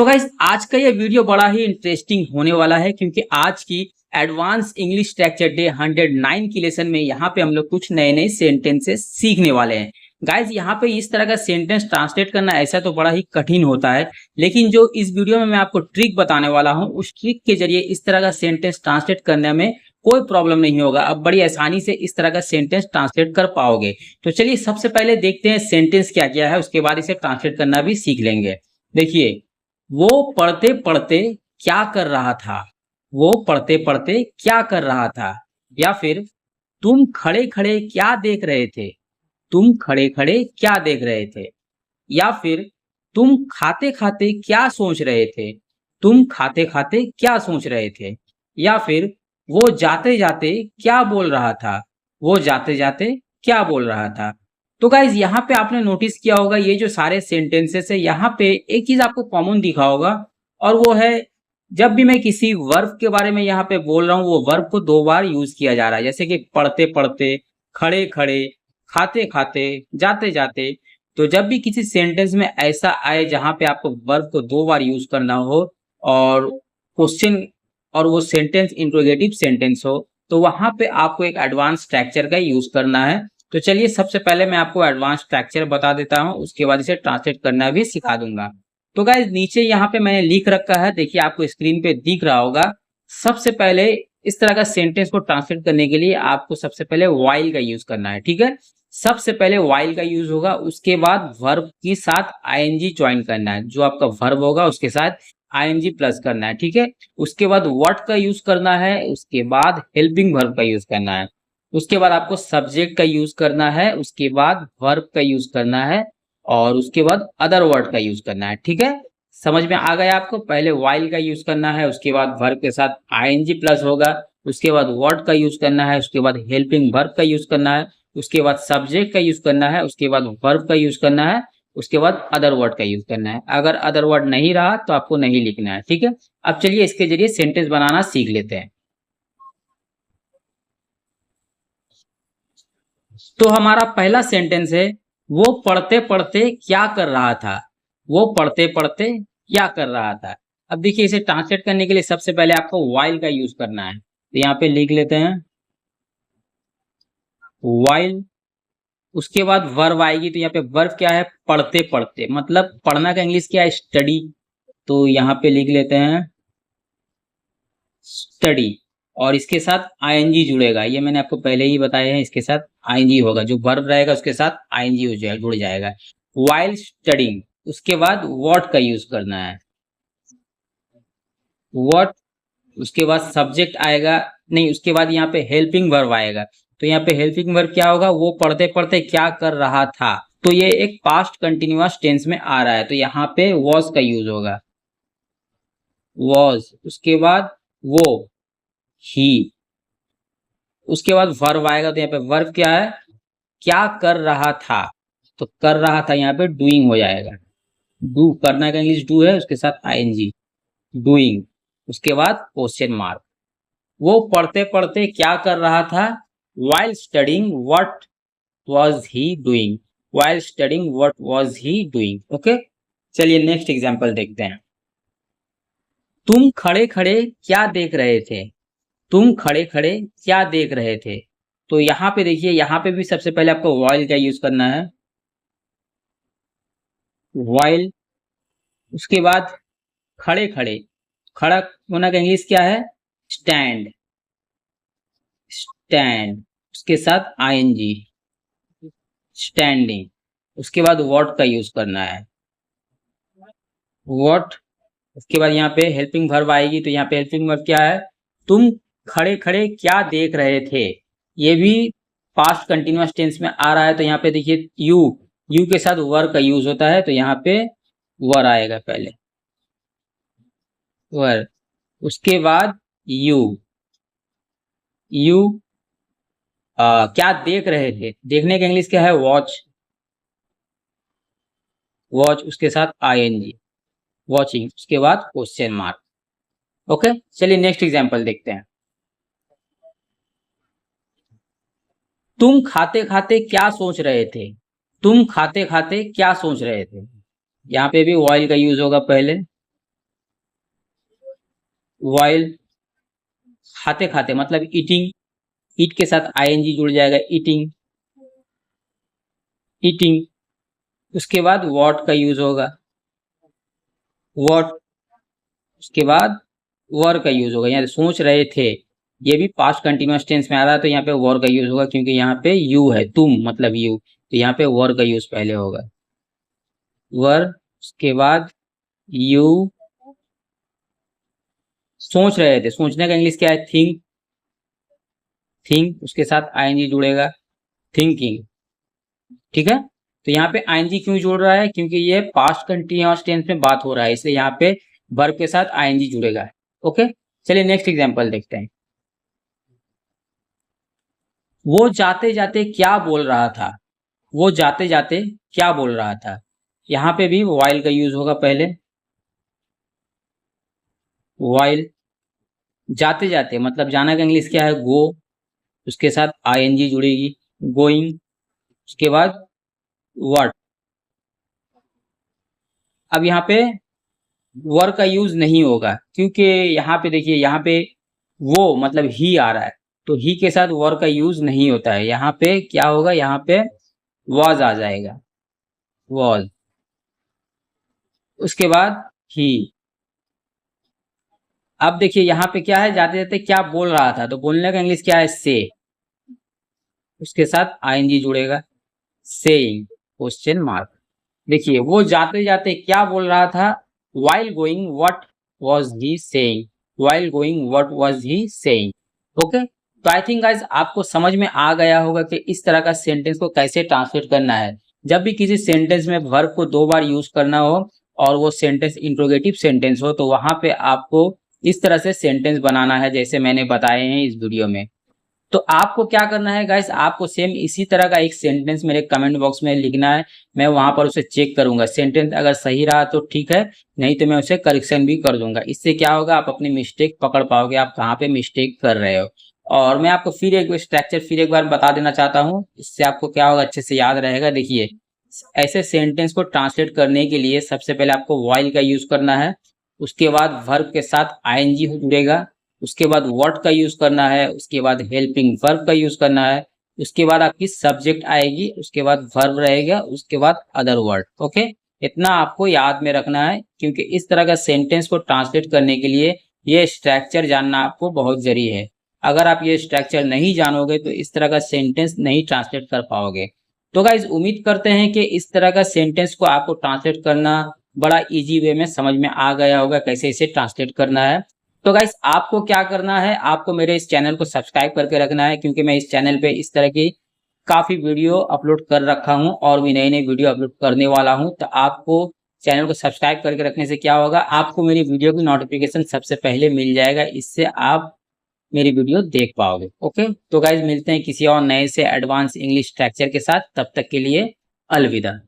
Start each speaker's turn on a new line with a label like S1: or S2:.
S1: So guys आज का ये वीडियो बड़ा ही इंटरेस्टिंग होने वाला है क्योंकि आज की एडवांस इंग्लिश स्ट्रक्चर डे 109 की लेसन में यहाँ पे हम लोग कुछ नए नए सेंटेंसेस सीखने वाले हैं। गाइस यहाँ पे इस तरह का सेंटेंस ट्रांसलेट करना ऐसा तो बड़ा ही कठिन होता है, लेकिन जो इस वीडियो में मैं आपको ट्रिक बताने वाला हूँ उस ट्रिक के जरिए इस तरह का सेंटेंस ट्रांसलेट करने में कोई प्रॉब्लम नहीं होगा। अब बड़ी आसानी से इस तरह का सेंटेंस ट्रांसलेट कर पाओगे। तो चलिए सबसे पहले देखते हैं सेंटेंस क्या क्या है, उसके बाद इसे ट्रांसलेट करना भी सीख लेंगे। देखिए, वो पढ़ते पढ़ते क्या कर रहा था। वो पढ़ते पढ़ते क्या कर रहा था। या फिर तुम खड़े खड़े क्या देख रहे थे। तुम खड़े खड़े क्या देख रहे थे। या फिर तुम खाते खाते क्या सोच रहे थे। तुम खाते खाते क्या सोच रहे थे। या फिर वो जाते जाते क्या बोल रहा था। वो जाते जाते क्या बोल रहा था। तो गाइज यहाँ पे आपने नोटिस किया होगा ये जो सारे सेंटेंसेस है यहाँ पे एक चीज आपको कॉमन दिखा होगा, और वो है जब भी मैं किसी वर्ब के बारे में यहाँ पे बोल रहा हूँ वो वर्ब को दो बार यूज किया जा रहा है। जैसे कि पढ़ते पढ़ते, खड़े खड़े, खाते खाते, जाते जाते। तो जब भी किसी सेंटेंस में ऐसा आए जहां पे आपको वर्ब को दो बार यूज करना हो और क्वेश्चन और वो सेंटेंस इंट्रोगेटिव सेंटेंस हो, तो वहां पे आपको एक एडवांस स्ट्रक्चर का यूज करना है। तो चलिए सबसे पहले मैं आपको एडवांस स्ट्रक्चर बता देता हूं, उसके बाद इसे ट्रांसलेट करना भी सिखा दूंगा। तो गाइज नीचे यहाँ पे मैंने लिख रखा है, देखिए आपको स्क्रीन पे दिख रहा होगा। सबसे पहले इस तरह का सेंटेंस को ट्रांसलेट करने के लिए आपको सबसे पहले वाइल का यूज करना है, ठीक है। सबसे पहले वाइल का यूज होगा, उसके बाद वर्ब के साथ आईएनजी ज्वाइन करना है। जो आपका वर्ब होगा उसके साथ आईएनजी प्लस करना है, ठीक है। उसके बाद व्हाट का यूज करना है, उसके बाद हेल्पिंग वर्ब का यूज करना है, उसके बाद आपको सब्जेक्ट का यूज करना है, उसके बाद वर्ब का यूज करना है, और उसके बाद अदर वर्ड का यूज करना है, ठीक है। समझ में आ गया आपको। पहले वाइल का यूज करना है, उसके बाद वर्ब के साथ आईएनजी प्लस होगा, उसके बाद वर्ड का यूज करना है, उसके बाद हेल्पिंग वर्ब का यूज करना है, उसके बाद सब्जेक्ट का यूज करना है, उसके बाद वर्ब का यूज करना है, उसके बाद अदर वर्ड का यूज करना है। अगर अदर वर्ड नहीं रहा तो आपको नहीं लिखना है, ठीक है। अब चलिए इसके जरिए सेंटेंस बनाना सीख लेते हैं। तो हमारा पहला सेंटेंस है, वो पढ़ते पढ़ते क्या कर रहा था। वो पढ़ते पढ़ते क्या कर रहा था। अब देखिए इसे ट्रांसलेट करने के लिए सबसे पहले आपको वाइल का यूज करना है, तो यहाँ पे लिख लेते हैं वाइल। उसके बाद वर्ब आएगी, तो यहाँ पे वर्ब क्या है, पढ़ते पढ़ते, मतलब पढ़ना का इंग्लिश क्या है, स्टडी। तो यहाँ पे लिख लेते हैं स्टडी, और इसके साथ आईएनजी जुड़ेगा। ये मैंने आपको पहले ही बताया है, इसके साथ आईएनजी होगा। जो वर्ब रहेगा उसके साथ आईएनजी हो जाएगा, जुड़ जाएगा। वाइल स्टडिंग, उसके बाद व्हाट का यूज करना है, व्हाट। उसके बाद सब्जेक्ट आएगा, नहीं उसके बाद यहाँ पे हेल्पिंग वर्ब आएगा। तो यहाँ पे हेल्पिंग वर्ब क्या होगा, वो पढ़ते पढ़ते क्या कर रहा था। तो ये एक पास्ट कंटिन्यूअस टेंस में आ रहा है, तो यहाँ पे वॉज का यूज होगा, वॉज। उसके बाद वो, ही। उसके बाद वर्ब आएगा, तो यहाँ पे वर्ब क्या है, क्या कर रहा था। तो कर रहा था यहाँ पे डूइंग हो जाएगा। डू करना का इंग्लिश डू है, उसके साथ आईएनजी, डूइंग। उसके बाद क्वेश्चन मार्क। वो पढ़ते पढ़ते क्या कर रहा था, while studying what was he doing, while studying what was he doing, okay. चलिए नेक्स्ट एग्जांपल देखते हैं। तुम खड़े खड़े क्या देख रहे थे। तुम खड़े खड़े क्या देख रहे थे। तो यहाँ पे देखिए, यहाँ पे भी सबसे पहले आपको while का यूज करना है, while। उसके बाद खड़े खड़े, खड़ा होना का इंग्लिश क्या है, स्टैंड, स्टैंड। उसके साथ आईएनजी, स्टैंडिंग। उसके बाद व्हाट का यूज करना है, व्हाट। उसके बाद यहाँ पे हेल्पिंग वर्ब आएगी, तो यहाँ पे हेल्पिंग वर्ब क्या है, तुम खड़े खड़े क्या देख रहे थे। ये भी पास्ट कंटिन्यूअस टेंस में आ रहा है, तो यहाँ पे देखिए यू, यू के साथ वर का यूज होता है, तो यहाँ पे वर आएगा पहले, वर। उसके बाद यू, यू क्या देख रहे थे, देखने का इंग्लिश क्या है, वॉच, वॉच। उसके साथ आईएनजी, वॉचिंग। उसके बाद क्वेश्चन मार्क, ओके। चलिए नेक्स्ट एग्जांपल देखते हैं। तुम खाते खाते क्या सोच रहे थे। तुम खाते खाते क्या सोच रहे थे। यहाँ पे भी वाइल का यूज होगा पहले, वाइल, खाते खाते मतलब ईटिंग, ईट के साथ आईएनजी जुड़ जाएगा, ईटिंग, ईटिंग। उसके बाद वॉट का यूज होगा, वॉट। उसके बाद वर का यूज होगा, यहाँ सोच रहे थे, ये भी पास्ट कंटिन्यूअस टेंस में आ रहा है तो यहाँ पे वर का यूज होगा, क्योंकि यहाँ पे यू है, तुम मतलब यू, तो यहाँ पे वर का यूज पहले होगा, वर। उसके बाद यू सोच रहे थे, सोचने का इंग्लिश क्या है, थिंक, थिंक। उसके साथ आईएनजी जुड़ेगा, थिंकिंग। ठीक है, तो यहाँ पे आईएनजी क्यों जोड़ रहा है, क्योंकि ये पास्ट कंटिन्यूअस टेंस में बात हो रहा है, इसलिए यहाँ पे वर्ब के साथ आईएनजी जुड़ेगा। ओके, चलिए नेक्स्ट एग्जांपल देखते हैं। वो जाते जाते क्या बोल रहा था, वो जाते जाते क्या बोल रहा था, यहाँ पे भी वाइल का यूज होगा पहले, वाइल। जाते जाते मतलब जाना का इंग्लिश क्या है, गो, उसके साथ आईएनजी जुड़ेगी, गोइंग। उसके बाद व्हाट। अब यहाँ पे वर का यूज नहीं होगा, क्योंकि यहाँ पे देखिए, यहाँ पे वो मतलब ही आ रहा है, तो ही के साथ वर का यूज नहीं होता है। यहाँ पे क्या होगा, यहाँ पे वॉज आ जाएगा, वॉज। उसके बाद ही। अब देखिए यहाँ पे क्या है, जाते जाते क्या बोल रहा था, तो बोलने का इंग्लिश क्या है, से। उसके साथ आईएनजी जुड़ेगा, सेइंग, क्वेश्चन मार्क। देखिए वो जाते जाते क्या बोल रहा था, while going what was he saying, while going what was he saying. Okay, तो आई थिंक गाइस आपको समझ में आ गया होगा कि इस तरह का सेंटेंस को कैसे ट्रांसलेट करना है। जब भी किसी सेंटेंस में वर्ब को 2 बार यूज करना हो और वो सेंटेंस इंट्रोगेटिव सेंटेंस हो, तो वहां पे आपको इस तरह से सेंटेंस बनाना है, जैसे मैंने बताए हैं इस वीडियो में। तो आपको क्या करना है गाइस, आपको सेम इसी तरह का एक सेंटेंस मेरे कमेंट बॉक्स में लिखना है, मैं वहां पर उसे चेक करूंगा। सेंटेंस अगर सही रहा तो ठीक है, नहीं तो मैं उसे करेक्शन भी कर दूंगा। इससे क्या होगा, आप अपनी मिस्टेक पकड़ पाओगे, आप कहाँ पे मिस्टेक कर रहे हो। और मैं आपको फिर एक स्ट्रक्चर फिर एक बार बता देना चाहता हूँ, इससे आपको क्या होगा, अच्छे से याद रहेगा। देखिए, ऐसे सेंटेंस को ट्रांसलेट करने के लिए सबसे पहले आपको वाइल का यूज करना है, उसके बाद वर्ब के साथ आईएनजी जुड़ेगा, उसके बाद व्हाट का यूज करना है, उसके बाद हेल्पिंग वर्ब का यूज करना है, उसके बाद आपकी सब्जेक्ट आएगी, उसके बाद वर्ब रहेगा, उसके बाद अदर वर्ड। ओके, इतना आपको याद में रखना है, क्योंकि इस तरह का सेंटेंस को ट्रांसलेट करने के लिए ये स्ट्रक्चर जानना आपको बहुत जरूरी है। अगर आप ये स्ट्रक्चर नहीं जानोगे तो इस तरह का सेंटेंस नहीं ट्रांसलेट कर पाओगे। तो गाइज उम्मीद करते हैं कि इस तरह का सेंटेंस को आपको ट्रांसलेट करना बड़ा इजी वे में समझ में आ गया होगा, कैसे इसे ट्रांसलेट करना है। तो गाइस आपको क्या करना है, आपको मेरे इस चैनल को सब्सक्राइब करके रखना है, क्योंकि मैं इस चैनल पे इस तरह की काफी वीडियो अपलोड कर रखा हूं और भी नई नई वीडियो अपलोड करने वाला हूं। तो आपको चैनल को सब्सक्राइब करके रखने से क्या होगा, आपको मेरी वीडियो की नोटिफिकेशन सबसे पहले मिल जाएगा, इससे आप मेरी वीडियो देख पाओगे। ओके, तो गाइज मिलते हैं किसी और नए से एडवांस इंग्लिश स्ट्रक्चर के साथ, तब तक के लिए अलविदा।